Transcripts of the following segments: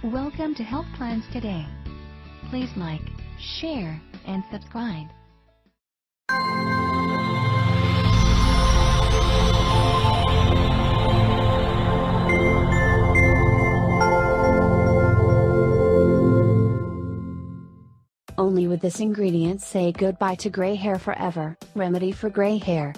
Welcome to Health Plans Today. Please like, share, and subscribe. Only with this ingredient say goodbye to gray hair forever. Remedy for gray hair.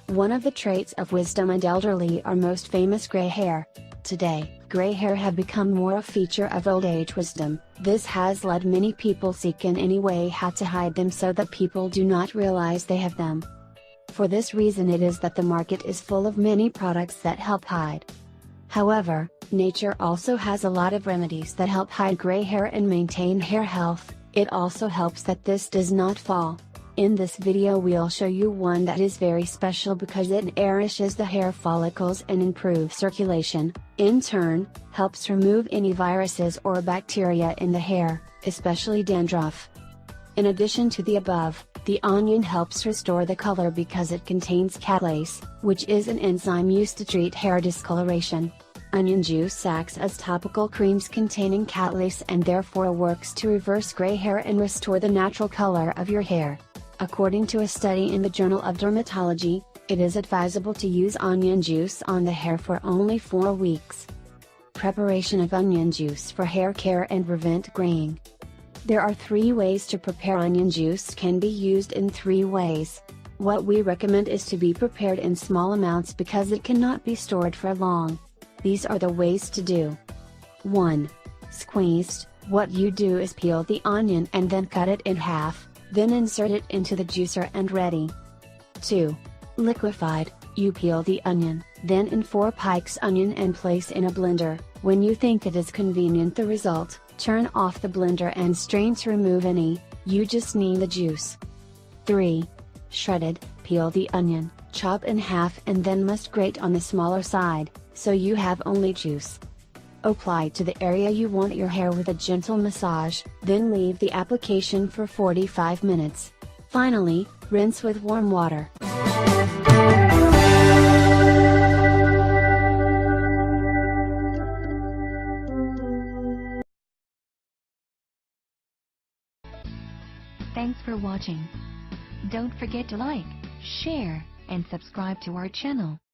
One of the traits of wisdom and elderly are most famous gray hair. Today, gray hair have become more a feature of old age wisdom. This has led many people seek in any way how to hide them so that people do not realize they have them. For this reason it is that the market is full of many products that help hide. However, nature also has a lot of remedies that help hide gray hair and maintain hair health. It also helps that this does not fall. In this video we'll show you one that is very special because it nourishes the hair follicles and improves circulation, in turn, helps remove any viruses or bacteria in the hair, especially dandruff. In addition to the above, the onion helps restore the color because it contains catalase, which is an enzyme used to treat hair discoloration. Onion juice acts as topical creams containing catalase and therefore works to reverse gray hair and restore the natural color of your hair. According to a study in the Journal of Dermatology, it is advisable to use onion juice on the hair for only 4 weeks. Preparation of onion juice for hair care and prevent graying. There are 3 ways to prepare onion juice. Can be used in 3 ways. What we recommend is to be prepared in small amounts because it cannot be stored for long. These are the ways to do. 1. Squeezed. What you do is peel the onion and then cut it in half, then insert it into the juicer and ready. 2. Liquefied. You peel the onion, then in 4 pikes onion and place in a blender. When you think it is convenient the result, turn off the blender and strain to remove any, you just need the juice. 3. Shredded. Peel the onion, chop in half and then must grate on the smaller side, so you have only juice. Apply to the area you want your hair with a gentle massage, then leave the application for 45 minutes. Finally, rinse with warm water. Thanks for watching. Don't forget to like, share, and subscribe to our channel.